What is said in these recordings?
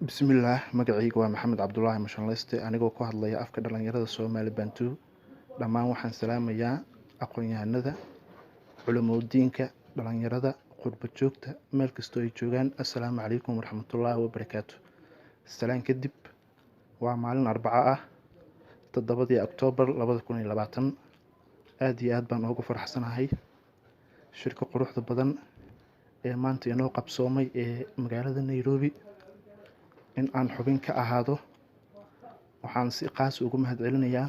Bismillah, magacaygu waa Maxamed Cabdullaahi Mashanleyste anigoo ku hadlaya afka dhalinyarada Soomaali Bantu. Dhammaan waxaan salaamayaa aqoon-yahanada, culimooyinka, dhalinyarada, qurba joogta meel kastoo ay joogaan. Assalaamu calaykum waraxmatullaahi wabarakaatuh. Salaan kadib, waa maalin Arbaco ah 7 Oktoobar 2020. aad iyo aad baan ugu faraxsanahay shirka quruxda badan ee maanta inoo qabsoomay ee magaalada Nairobi in aan xubin ka ahaado. Waxaan si qaas ugu mahadcelinayaa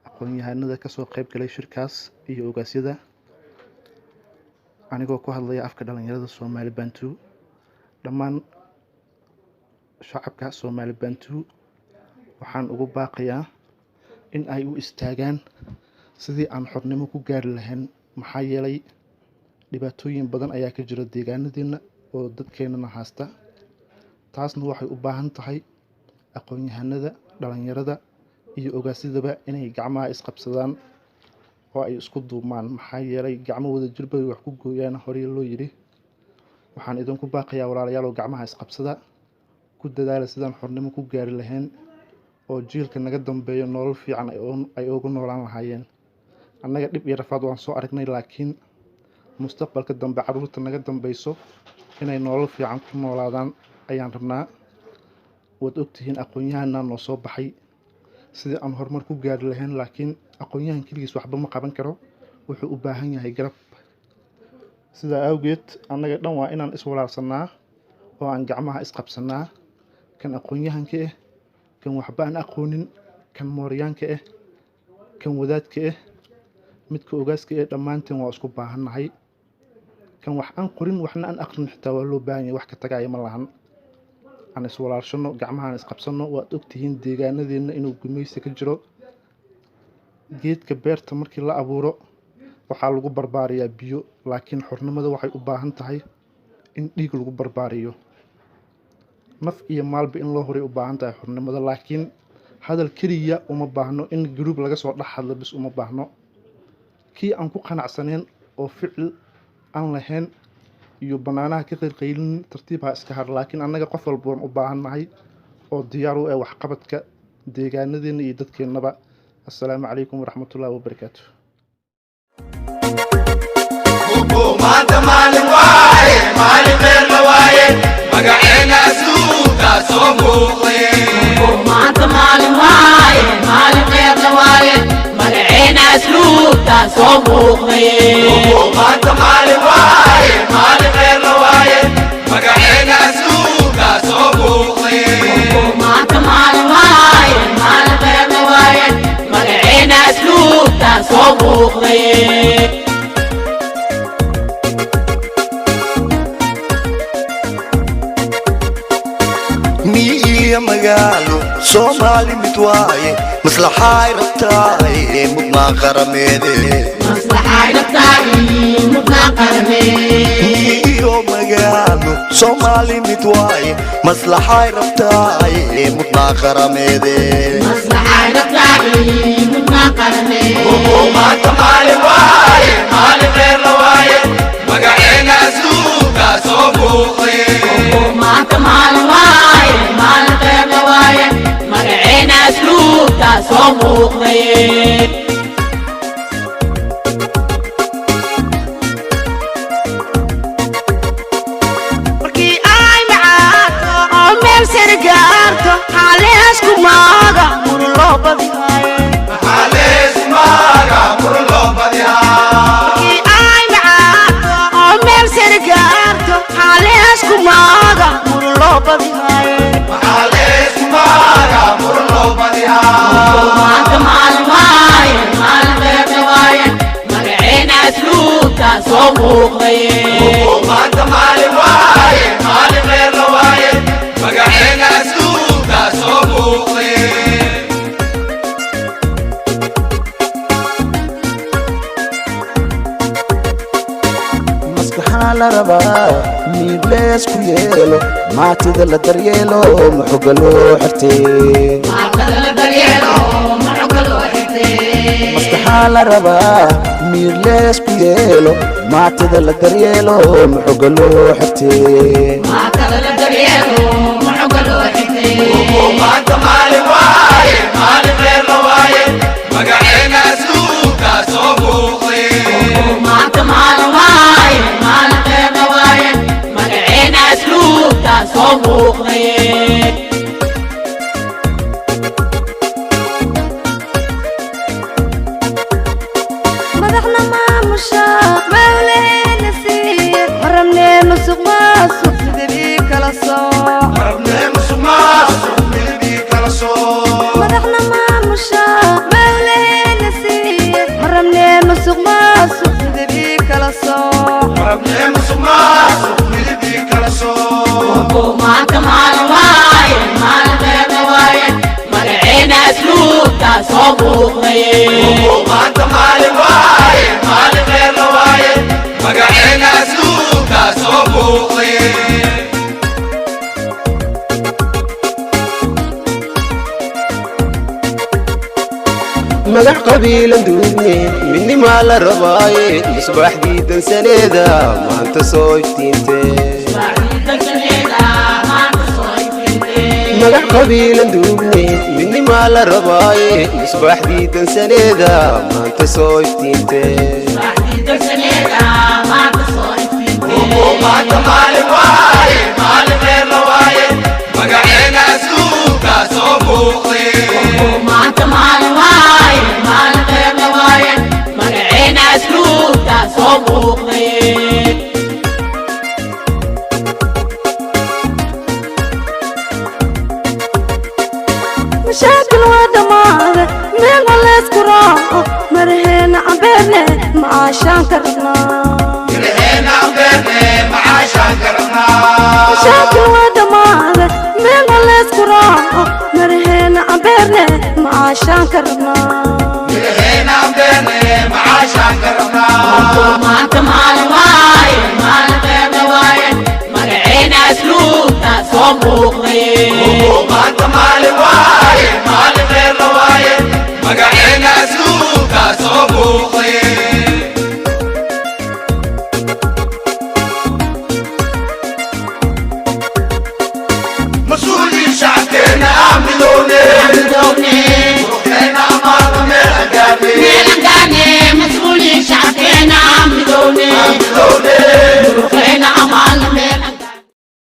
aqoon-yahanada ka soo qayb galay shirkaas iyo ogaasyada anigoo ku hadlaya afka dhalinyarada Soomaali Bantu. Dhammaan shacabka Soomaali Bantu waxaan ugu baaqayaa in ay u istaagaan sidii aan xornimo ku gaari lahayn, maxaa yeelay dhibaatooyin badan ayaa ka jira deegaanadeena oo dadkeenana haysta. taasna waxay u baahan tahay aqoon-yahanada, dhalinyarada iyo ogaasyadaba inay gacmaha isqabsadaan oo ay isku duubmaan, maxaa yeelay gacmo wada jir bay wax ku gooyaan horey loo yiri. waxaan idinku baaqayaa walaalayaal oo gacmaha isqabsada, ku dadaala sidaan xornimo ku gaari lahayn oo jiilka naga dambeeyo nolol fiican ay ugu noolaan lahaayeen. annaga dhib iyo rafaad waan soo aragnay, laakiin mustaqbalka dambe carruurta naga dambeyso inay nolol fiican ku noolaadaan ayaan rabnaa. waad ogtihiin aqoon-yahanna noo soo baxay sidii aan horumar ku gaari lahayn, laakiin aqoon-yahan keligiis waxba ma qaban karo, wuxuu u baahan yahay garab. sidaa awgeed annaga dhan waa inaan iswalaarsanaa oo aan gacmaha isqabsanaa, kan aqoon-yahanka ah, kan waxba aan aqoonin, kan mooryaanka ah, kan wadaadka ah, midka ogaaska ah, dhammaanteen waa isku baahannahay. kan wax aan qorin waxna aan aqrin xitaa waa loo baahan yahay, wax ka tagaaya ma lahan. aan iswalaalshano, gacmahaan isqabsano. waad ogtihiin deegaanadeena inuu gumaysi ka jiro. geedka beerta markii la abuuro waxaa lagu barbaariyaa biyo, laakiin xornimada waxay u baahan tahay in dhiig lagu barbaariyo. naf iyo maalba in loo horay u baahan tahay xornimada, laakiin hadal keliya uma baahno, in group laga soo dhex hadlo bis uma baahno. kii aan ku qanacsaneen oo ficil aan lahayn iyo banaanaha ka qaylin tartiib ha iska har, laakiin annaga qof walba waan u baahannahay oo diyaar u ah waxqabadka deegaanadeena iyo dadkeennaba. assalaamu calaykum waraxmatullaahi wabarakaatuh. maanta maalin waaye, maalin khayr la waaye, magaceena asluubka soo muuqday. maanta maalin waaye, maalin khayr la waaye, magaceena asluubka soo muuqday. maanta maalin waaye, maalin khayr la waaye, magaceena asluubka soo muuqday. maanta maalin waaye, maalin khayr la waaye, magaceena asluubka soo muuqday. miyiga magaalo Soomaali mid waaye, maslaxay rabtaay mudnaa qarameede. maslaxay rabtaay mudnaa qarameede. miyiga magaalo Soomaali mid waaye, maslaxay rabtaay mudnaa qarameede. maslaxay rabtaay mudnaa qarameede. maanta maalin waaye, maalin khayr la waaye, magaceena asluubka soo muuqday. maanta maalin waaye, maalin khayr la waaye, magaceena asluubka soo muuqday. markii ay macaato oo meel sare gaarto xaalees ku maaga mur loo badiyaaye. Haleesmaaga mur loo badiyaa. markii ay macaato oo meel sare gaarto xaalees ku maaga mur loo badiyaaye. Haleesmaaga mur loo badiyaa. maanta maalin waaye, maalin khayr la waaye, magaceena asluubka soo muuqday. maanta maalin waaye, maalin khayr la waaye, magaceena asluubka soo muuqday. maskaxaa la rabaa miir lees ku yeelo, maatida la daryeelo maxoga loo xirtee. maantada la daryeelo maxoga loo xirtee. maskaxaa la rabaa miir lees ku yeelo, maatida la daryeelo maxoga loo xirtee. maantada la daryeelo maxoga loo muuqday madaxna maamusha mawleena siiye marabnee musuq maasuq midabkii kala sooc marabnee musuq maasuq midabkii kala sooc madaxna maamusha mawleena siiye marabnee musuq maasuq midabkii kala sooc marabnee musuq maasuq midabkii kala sooc maanta maalin waaye maalin reerna waaye magaceena asluubtaa soo muuqday maanta maalin waaye maalin reerna waaye magaceena asluubtaa soo muuqday magac qabiilan duubne midnimaa la rabaaye misbaaxdii dansaneeda maanta soo iftiinte magac qabiilan duubne midnimaa la rabaaye misbaaxdii dansaneeda maanta soo iftiinte maanta maalin waaye maalin reerna waaye magaceena asluubtaa soo muuqday maanta maalin waaye maalin reerna waaye magaceena asluubtaa soo muuqday مشاكل ودمار من غلس كرام مرهنا عبرنا معاشان كرنا مرهنا عبرنا معاشان كرنا مشاكل ودمار من غلس كرام مرهنا عبرنا معاشان كرنا مرهنا عبرنا معاشان كرنا ما انت مال واي مال غير واي مرعينا اسلوب تصوم